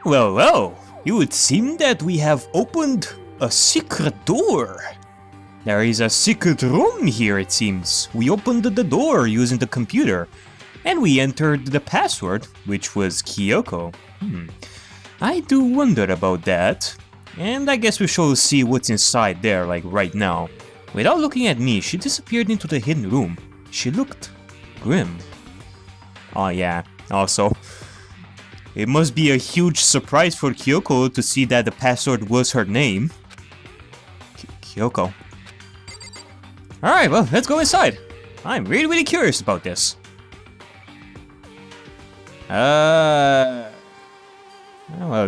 Well, well, it would seem that we have opened a secret door. There is a secret room here, it seems. We opened the door using the computer, and we entered the password, which was Kyoko. I do wonder about that, and I guess we shall see what's inside there, like right now. Without looking at me, she disappeared into the hidden room. She looked grim. Oh yeah, also, it must be a huge surprise for Kyoko to see that the password was her name. Kyoko. Alright, well, let's go inside. I'm really curious about this. Well,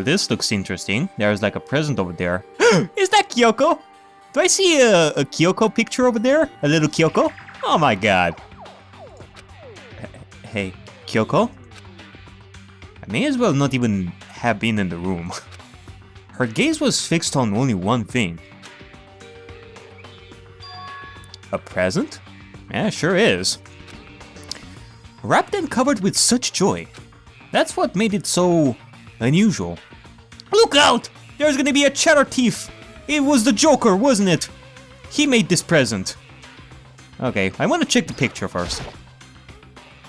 this looks interesting. There's like a present over there. Is that Kyoko? Do I see a Kyoko picture over there? A little Kyoko? Oh my god. Hey, Kyoko? I may as well not even have been in the room. Her gaze was fixed on only one thing. A present? Yeah, sure is. Wrapped and covered with such joy. That's what made it so unusual. Look out! There's gonna be a cheddar thief! It was the Joker, wasn't it? He made this present. Okay, I want to check the picture first.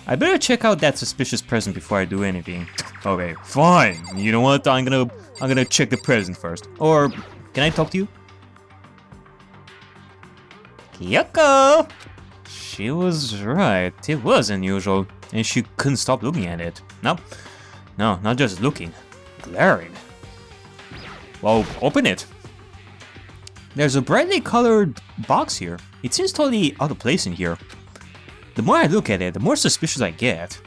I better check out that suspicious present before I do anything. Okay, fine. You know what? I'm gonna check the present first. Or can I talk to you? Kyoko! She was right. It was unusual, and she couldn't stop looking at it. No, not just looking, glaring. Well, open it. There's a brightly colored box here. It seems totally out of place in here. The more I look at it, the more suspicious I get.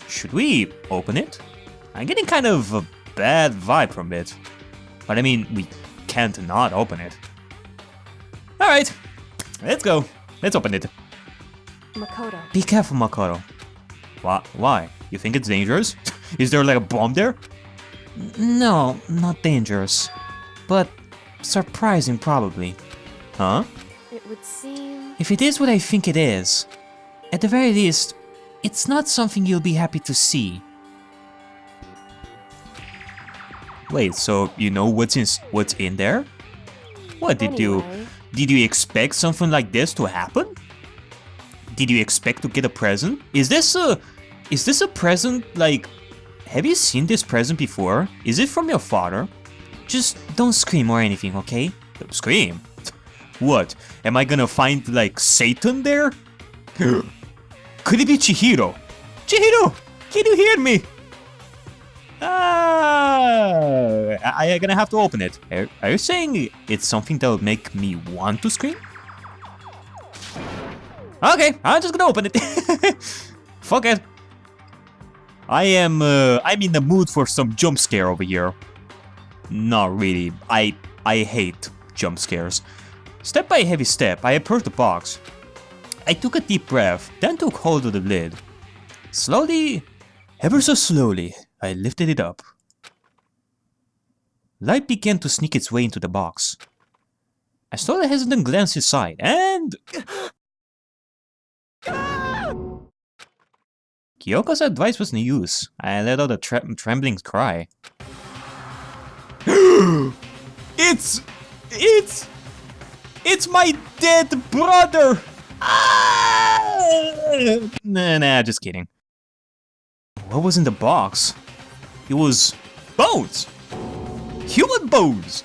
Should we open it? I'm getting kind of a bad vibe from it. But I mean, we can't not open it. Alright, let's go. Let's open it. Makoto. Be careful, Makoto. Why? You think it's dangerous? Is there like a bomb there? No, not dangerous. But surprising, probably. Huh? It would seem... If it is what I think it is, at the very least, it's not something you'll be happy to see. Wait, so you know what's in there? What did Anyway. Did you expect something like this to happen? Did you expect to get a present? Is this a present, like, have you seen this present before? Is it from your father? Just don't scream or anything, okay? Don't scream? What? Am I gonna find, like, Satan there? Could it be Chihiro? Chihiro! Can you hear me? I'm gonna have to open it. Are you saying it's something that will make me want to scream? Okay, I'm just gonna open it. Fuck it. I'm in the mood for some jump scare over here. Not really. I hate jump scares. Step by heavy step, I approached the box. I took a deep breath, then took hold of the lid. Slowly, ever so slowly, I lifted it up. Light began to sneak its way into the box. I stole a hesitant glance inside, and... Kyoko's advice was no use. I let out a trembling cry. It's my dead brother! Nah, just kidding. What was in the box? It was bones! Human bones!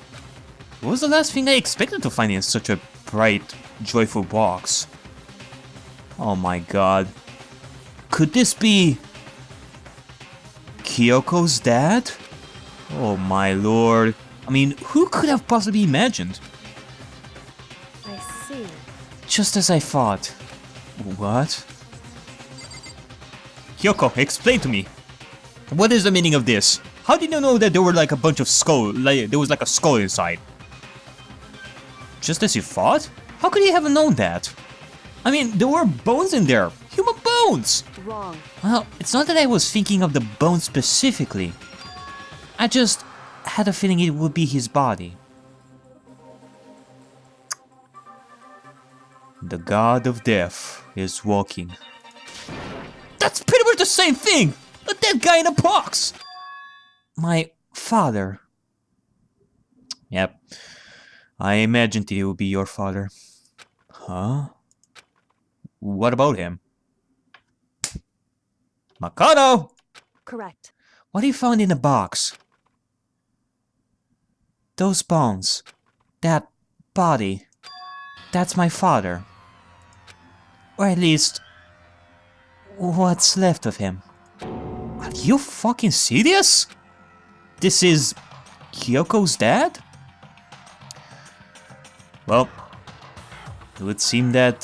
What was the last thing I expected to find in such a bright, joyful box? Oh my god. Could this be... Kyoko's dad? Oh my lord. I mean, who could have possibly imagined? I see. Just as I thought. What? Kyoko, explain to me. What is the meaning of this? How did you know that there were like a bunch of there was like a skull inside? Just as you thought? How could you have known that? I mean, there were bones in there. Human bones! Wrong. Well, it's not that I was thinking of the bones specifically. I just had a feeling it would be his body. The god of death is walking. That's pretty much the same thing! A dead guy in a box! my father. Yep. I imagined he would be your father. Huh? What about him? Makoto! Correct. What have you found in the box? Those bones. That body. That's my father. Or at least, what's left of him. Are you fucking serious? This is Kyoko's dad? Well, it would seem that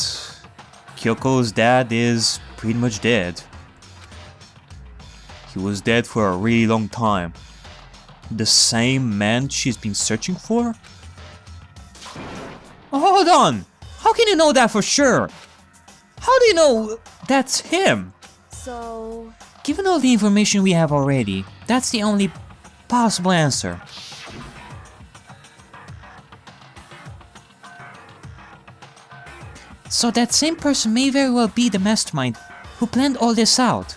Kyoko's dad is pretty much dead. He was dead for a really long time. The same man she's been searching for? Oh, hold on! How can you know that for sure? How do you know that's him? So... Given all the information we have already, that's the only possible answer. So that same person may very well be the mastermind who planned all this out.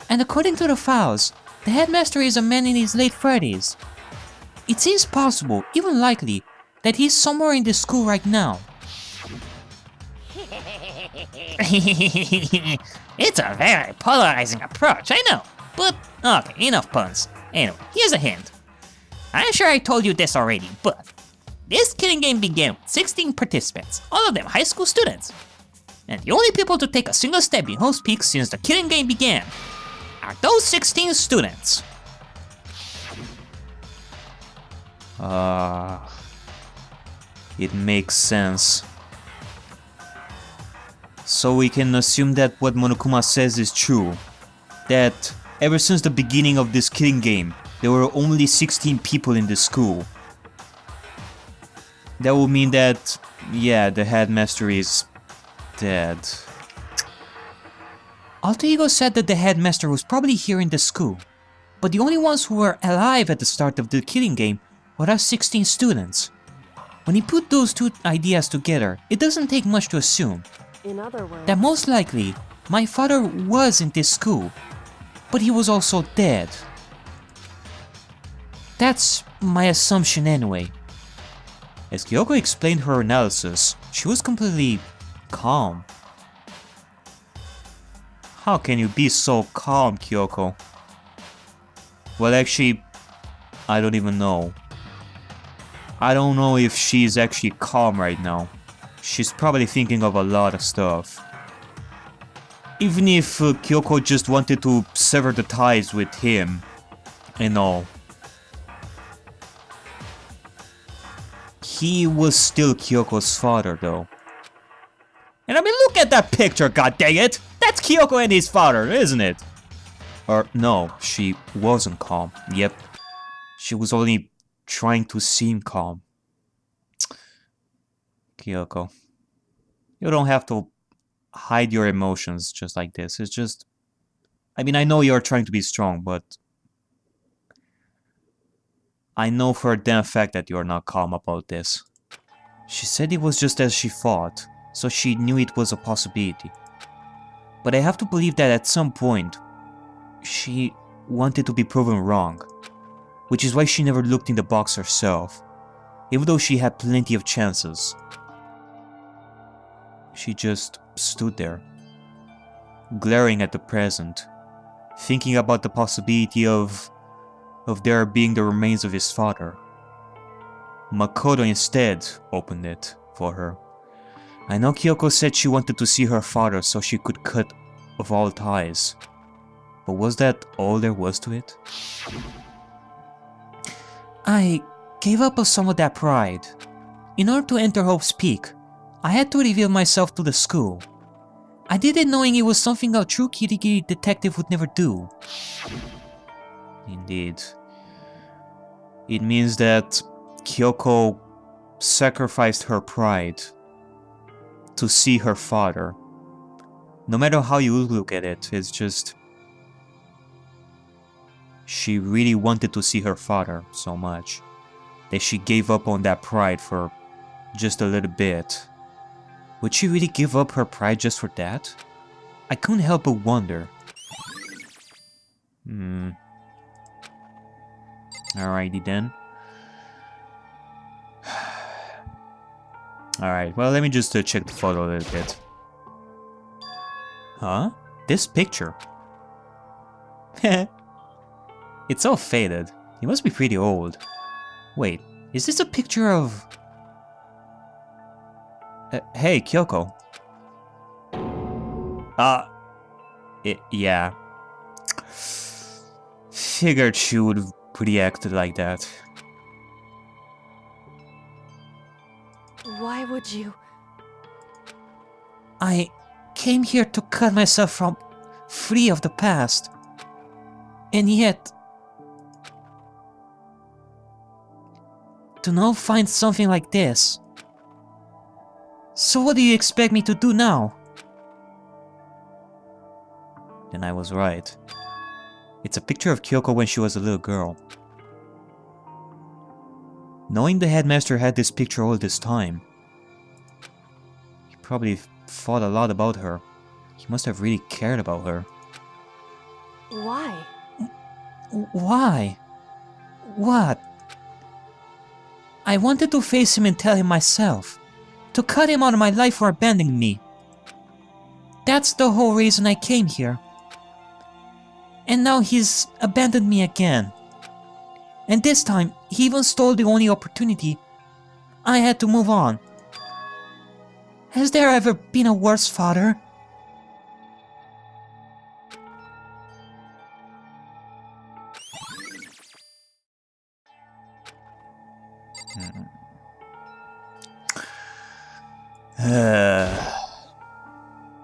And according to the files, the headmaster is a man in his late 30s. It seems possible, even likely, that he's somewhere in this school right now. It's a very polarizing approach, I know. But, okay, enough puns. Anyway, here's a hint. I'm sure I told you this already, but this killing game began with 16 participants, all of them high school students. And the only people to take a single step in Hope's Peak since the killing game began are those 16 students. It makes sense. So we can assume that what Monokuma says is true. That ever since the beginning of this killing game, there were only 16 people in the school. That would mean that, yeah, the headmaster is dead. Alter Ego said that the headmaster was probably here in the school, but the only ones who were alive at the start of the killing game were us 16 students. When he put those two ideas together, it doesn't take much to assume in other words... that most likely my father was in this school, but he was also dead. That's my assumption anyway. As Kyoko explained her analysis, she was completely calm. How can you be so calm, Kyoko? Well, actually, I don't even know. I don't know if she's actually calm right now. She's probably thinking of a lot of stuff. Even if Kyoko just wanted to sever the ties with him and all. He was still Kyoko's father though. And I mean, look at that picture, god dang it! That's Kyoko and his father, isn't it? Or no, she wasn't calm. Yep. She was only trying to seem calm. Kyoko, you don't have to hide your emotions just like this. It's just... I mean, I know you're trying to be strong, but... I know for a damn fact that you're not calm about this. She said it was just as she thought, so she knew it was a possibility. But I have to believe that at some point, she wanted to be proven wrong. Which is why she never looked in the box herself, even though she had plenty of chances. She just stood there, glaring at the present, thinking about the possibility of there being the remains of his father. Makoto instead opened it for her. I know Kyoko said she wanted to see her father so she could cut off all ties. But was that all there was to it? I gave up on some of that pride. In order to enter Hope's Peak, I had to reveal myself to the school. I did it knowing it was something a true Kirigiri detective would never do. Indeed. It means that Kyoko sacrificed her pride to see her father. No matter how you look at it, it's just... She really wanted to see her father so much that she gave up on that pride for just a little bit. Would she really give up her pride just for that? I couldn't help but wonder. Alrighty then. Alright, well, let me just check the photo a little bit. Huh? This picture? It's all faded. He must be pretty old. Wait, is this a picture of... hey, Kyoko. Yeah. Figured she would have reacted like that. Why would you? I came here to cut myself free of the past. And yet... to now find something like this. So what do you expect me to do now? Then I was right. It's a picture of Kyoko when she was a little girl. Knowing the headmaster had this picture all this time, he probably thought a lot about her. He must have really cared about her. Why? Why? What? I wanted to face him and tell him myself. To cut him out of my life for abandoning me. That's the whole reason I came here. And now he's abandoned me again. And this time, he even stole the only opportunity. I had to move on. Has there ever been a worse father?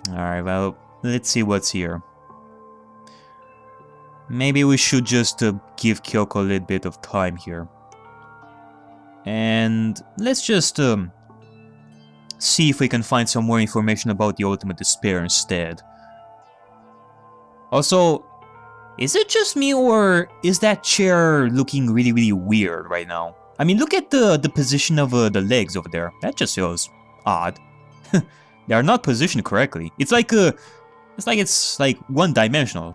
Alright, well, let's see what's here. Maybe we should just give Kyoko a little bit of time here. And let's just see if we can find some more information about the Ultimate Despair instead. Also, is it just me or is that chair looking really, really weird right now? I mean, look at the position of the legs over there. That just feels odd. They are not positioned correctly. It's like it's like one-dimensional.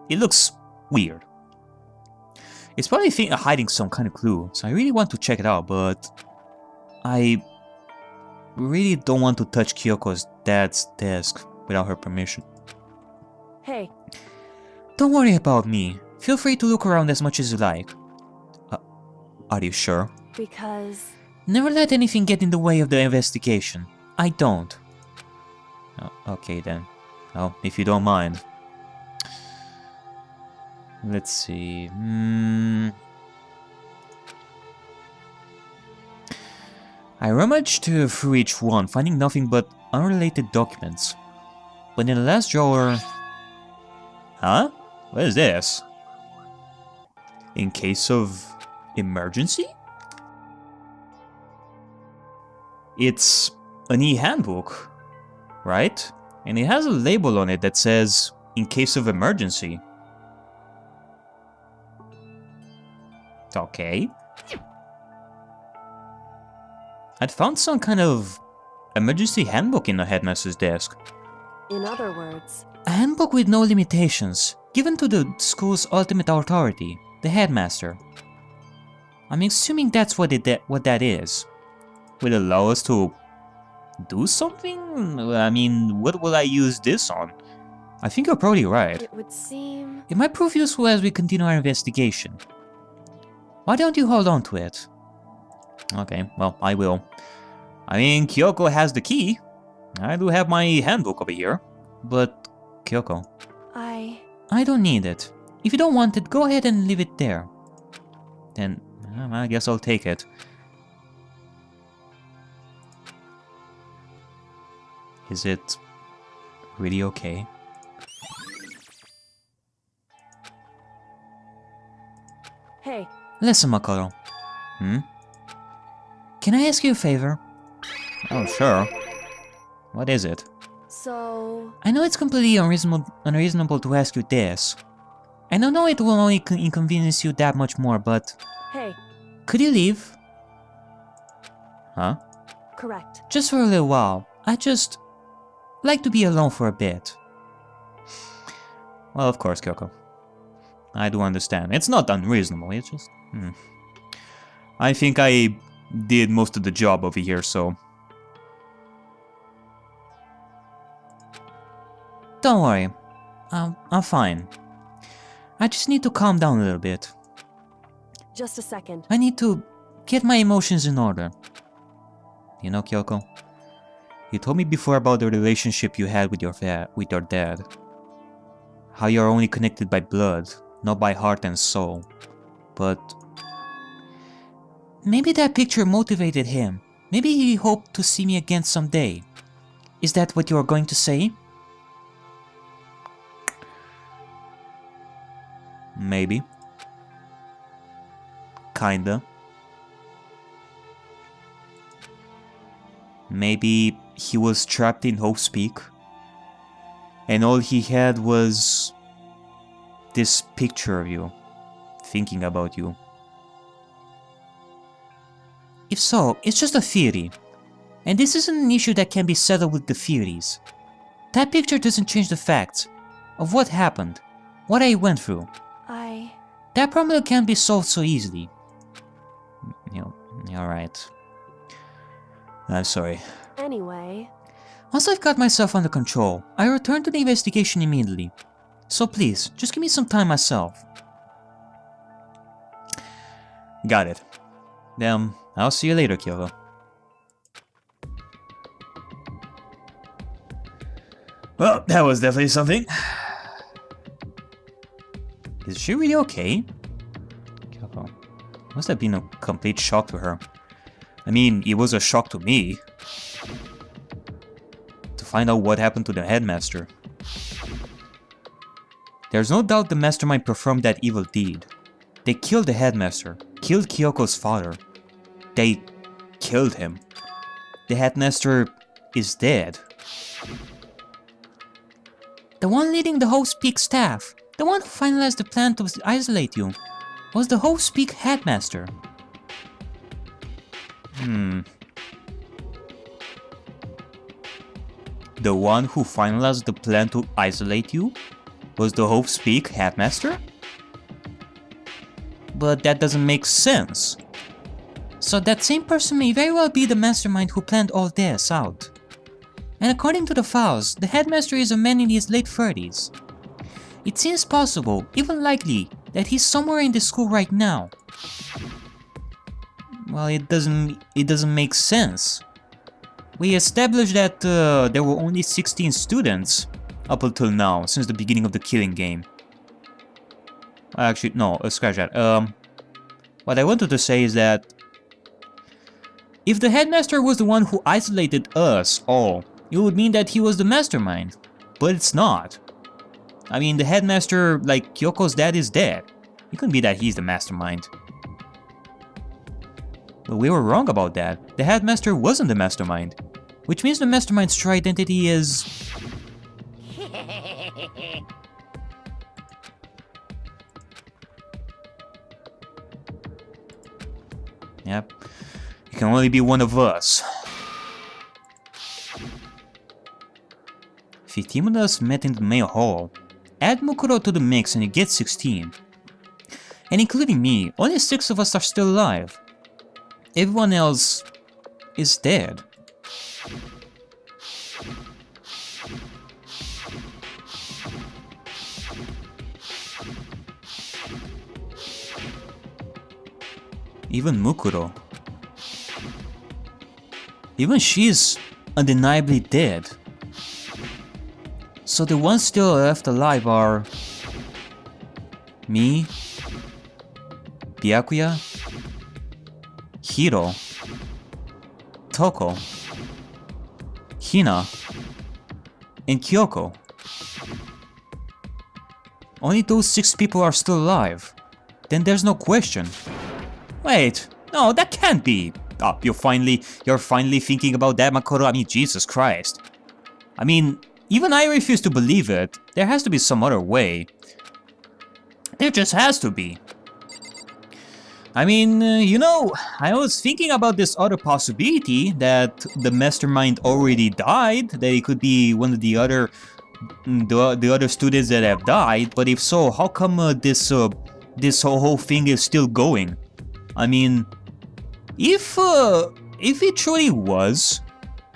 It looks weird. It's probably hiding some kind of clue, so I really want to check it out, but I really don't want to touch Kyoko's dad's desk without her permission. Hey. Don't worry about me. Feel free to look around as much as you like. Are you sure? Because... Never let anything get in the way of the investigation. I don't. Oh, okay then. Well, if you don't mind. Let's see. I rummaged through each one, finding nothing but unrelated documents. But in the last drawer... Huh? What is this? In case of emergency? It's an e-handbook, right? And it has a label on it that says, in case of emergency. Okay. I'd found some kind of emergency handbook in the headmaster's desk. In other words... A handbook with no limitations, given to the school's ultimate authority, the headmaster. I'm assuming that's what that is. Will it allow us to do something? I mean, what will I use this on? I think you're probably right. It would seem... It might prove useful as we continue our investigation. Why don't you hold on to it? Okay, well, I will. I mean, Kyoko has the key. I do have my handbook over here. But, Kyoko... I don't need it. If you don't want it, go ahead and leave it there. Then, I guess I'll take it. Is it really okay? Hey. Listen, Makoto. Can I ask you a favor? Oh, sure. What is it? So... I know it's completely unreasonable to ask you this. And I know it will only inconvenience you that much more, but... Hey. Could you leave? Huh? Correct. Just for a little while. I just... like to be alone for a bit. Well, of course, Kyoko. I do understand. It's not unreasonable, it's just... I think I did most of the job over here, so... Don't worry. I'm fine. I just need to calm down a little bit. Just a second. I need to get my emotions in order. You know, Kyoko, you told me before about the relationship you had with your dad. How you're only connected by blood, not by heart and soul. But maybe that picture motivated him. Maybe he hoped to see me again someday. Is that what you're going to say? Maybe. Kinda. Maybe he was trapped in Hope's Peak, and all he had was this picture of you, thinking about you. If so, it's just a theory, and this isn't an issue that can be settled with the theories. That picture doesn't change the facts of what happened, what I went through. That problem can't be solved so easily. You're right. I'm sorry. Anyway... Once I've got myself under control, I return to the investigation immediately. So please, just give me some time myself. Got it. Then, I'll see you later, Kyoko. Well, that was definitely something. Is she really okay? Kyoko. Must have been a complete shock to her. I mean, it was a shock to me. To find out what happened to the headmaster. There's no doubt the mastermind performed that evil deed. They killed the headmaster, killed Kyoko's father. They killed him. The headmaster is dead. The one leading the Hope's Peak staff, the one who finalized the plan to isolate you, was the Hope's Peak headmaster. The one who finalized the plan to isolate you was the Hope's Peak headmaster? But that doesn't make sense. So that same person may very well be the mastermind who planned all this out. And according to the files, the headmaster is a man in his late 30s. It seems possible, even likely, that he's somewhere in the school right now. Well, it doesn't make sense. We established that there were only 16 students up until now, since the beginning of the killing game. Actually, no, scratch that. What I wanted to say is that if the headmaster was the one who isolated us all, it would mean that he was the mastermind. But it's not. I mean, the headmaster, like Kyoko's dad, is dead. It couldn't be that he's the mastermind. But we were wrong about that. The headmaster wasn't the mastermind. Which means the mastermind's true identity is... Yep. It can only be one of us. If the team of us met in the main hall, add Makoto to the mix and you get 16. And including me, only 6 of us are still alive. Everyone else is dead. Even Mukuro. Even she's undeniably dead. So the ones still left alive are... me, Byakuya, Hiro, Toko, Hina, and Kyoko. Only those 6 people are still alive. Then there's no question. Wait, no, that can't be. Oh, you're finally thinking about that, Makoto. I mean, Jesus Christ. I mean, even I refuse to believe it. There has to be some other way. There just has to be. I mean, you know, I was thinking about this other possibility that the mastermind already died, that it could be one of the other the other students that have died, but if so, how come this whole thing is still going? I mean, if it truly was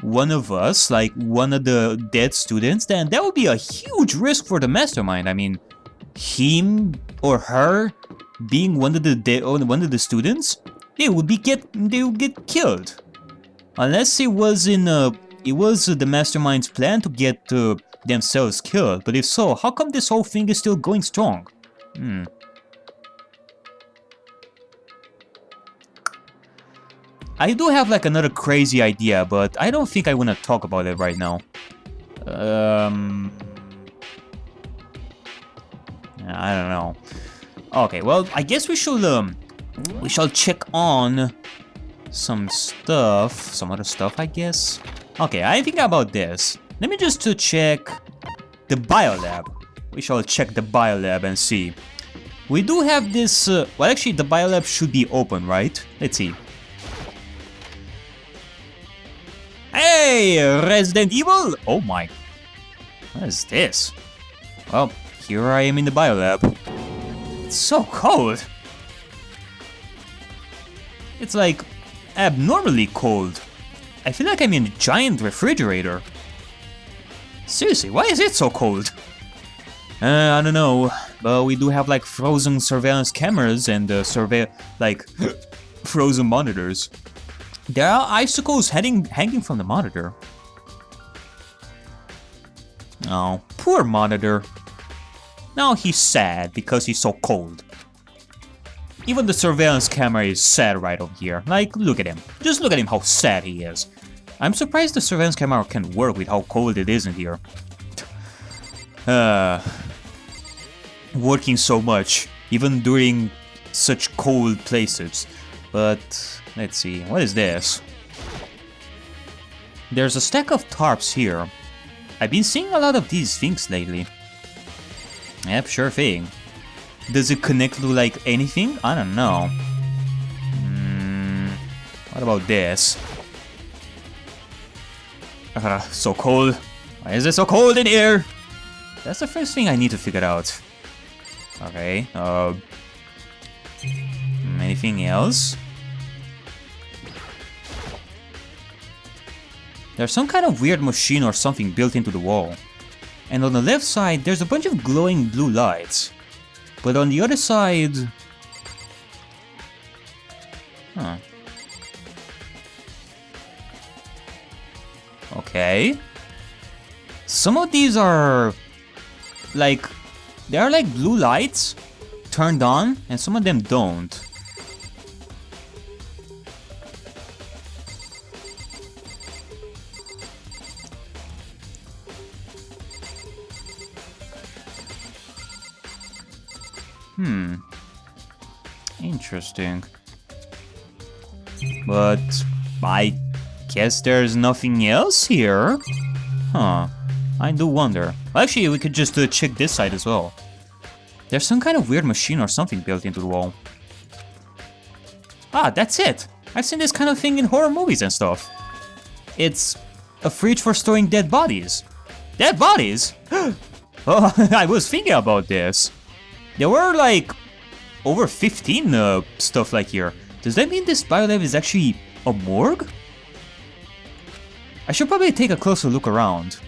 one of us, like one of the dead students, then that would be a huge risk for the mastermind. I mean, him or her being one of the students, they would get killed. Unless it was the mastermind's plan to get themselves killed. But if so, how come this whole thing is still going strong? I do have like another crazy idea, but I don't think I want to talk about it right now. I don't know. Okay, well, I guess we shall check on some other stuff, I guess. Okay, I think about this. Let me just check the biolab. We shall check the biolab and see. We do have this, well, actually, the biolab should be open, right? Let's see. Hey, Resident Evil! Oh my, what is this? Well, here I am in the biolab. It's so cold. It's like abnormally cold. I feel like I'm in a giant refrigerator. Seriously, why is it so cold? I don't know, but we do have like frozen surveillance cameras and frozen monitors. There are icicles hanging from the monitor. Oh, poor monitor. Now he's sad because he's so cold. Even the surveillance camera is sad right over here. Like, look at him. Just look at him how sad he is. I'm surprised the surveillance camera can work with how cold it is in here. Working so much, even during such cold places. But, let's see, what is this? There's a stack of tarps here. I've been seeing a lot of these things lately. Yep, sure thing. Does it connect to like anything? I don't know. What about this? So cold. Why is it so cold in here? That's the first thing I need to figure out. Okay, anything else? There's some kind of weird machine or something built into the wall. And on the left side, there's a bunch of glowing blue lights. But on the other side... Huh. Okay. Some of these are... like... they are like blue lights turned on, and some of them don't. Interesting. But I guess there's nothing else here. Huh. I do wonder. Actually, we could just check this side as well. There's some kind of weird machine or something built into the wall. Ah, that's it! I've seen this kind of thing in horror movies and stuff. It's a fridge for storing dead bodies. Dead bodies? Oh, I was thinking about this. There were like over 15 stuff like here. Does that mean this biolab is actually a morgue? I should probably take a closer look around.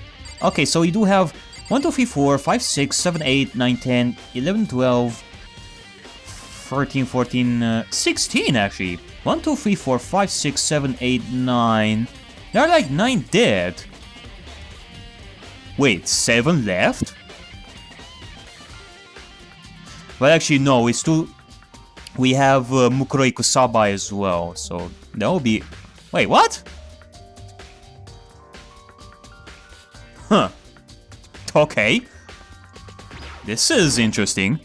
Okay, so we do have 1, 2, 3, 4, 5, 6, 7, 8, 9, 10, 11, 12, 13, 14, 16 actually. 1, 2, 3, 4, 5, 6, 7, 8, 9. There are like 9 dead. Wait, 7 left? Well, actually, no, we still... we have Mukuro Ikusaba as well, so that will be... Wait, what? Huh. Okay. This is interesting.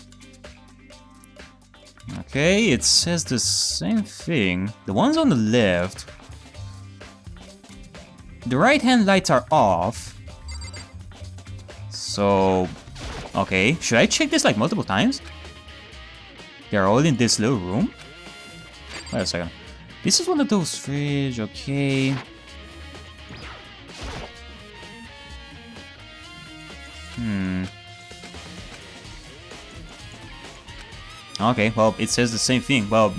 Okay, it says the same thing. The ones on the left... the right-hand lights are off. So... okay, should I check this like multiple times? They're all in this little room? Wait a second. This is one of those fridge, okay. Okay, well, it says the same thing. Well,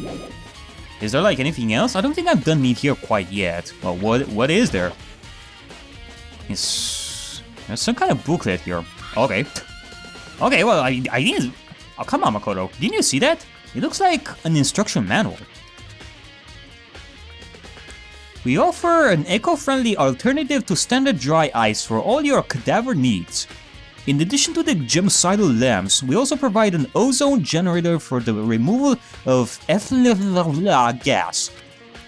is there like anything else? I don't think I've done meat here quite yet. Well, what is there? There's some kind of booklet here. Okay. Okay, well, I didn't... Oh, come on, Makoto. Didn't you see that? It looks like an instruction manual. We offer an eco-friendly alternative to standard dry ice for all your cadaver needs. In addition to the genocidal lamps, we also provide an ozone generator for the removal of effluent gas.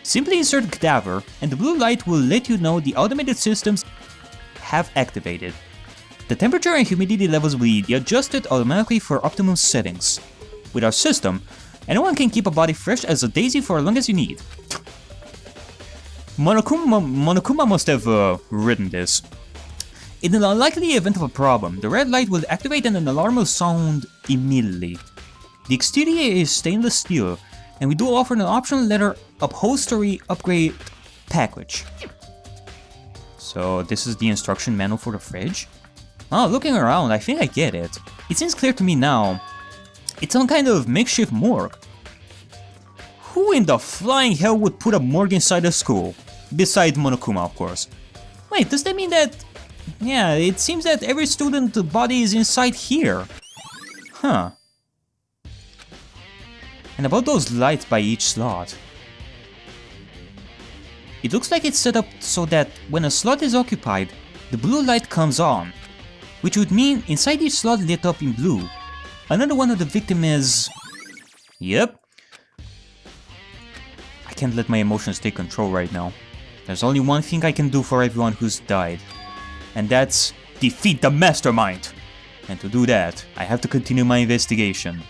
Simply insert a cadaver, and the blue light will let you know the automated systems have activated. The temperature and humidity levels will be adjusted automatically for optimum settings. With our system, anyone can keep a body fresh as a daisy for as long as you need. Monokuma must have written this. In the unlikely event of a problem, the red light will activate and an alarm will sound immediately. The exterior is stainless steel, and we do offer an optional leather upholstery upgrade package. So this is the instruction manual for the fridge? Oh, looking around, I think I get it. It seems clear to me now. It's some kind of makeshift morgue. Who in the flying hell would put a morgue inside a school? Besides Monokuma, of course. Wait, does that mean that... Yeah, it seems that every student's body is inside here. Huh. And about those lights by each slot. It looks like it's set up so that when a slot is occupied, the blue light comes on. Which would mean inside each slot lit up in blue. Another one of the victim is... Yep. I can't let my emotions take control right now. There's only one thing I can do for everyone who's died. And that's defeat the mastermind. And to do that, I have to continue my investigation.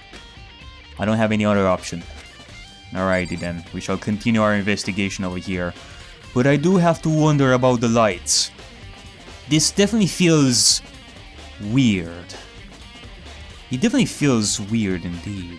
I don't have any other option. Alrighty then, we shall continue our investigation over here. But I do have to wonder about the lights. This definitely feels... weird. It definitely feels weird indeed.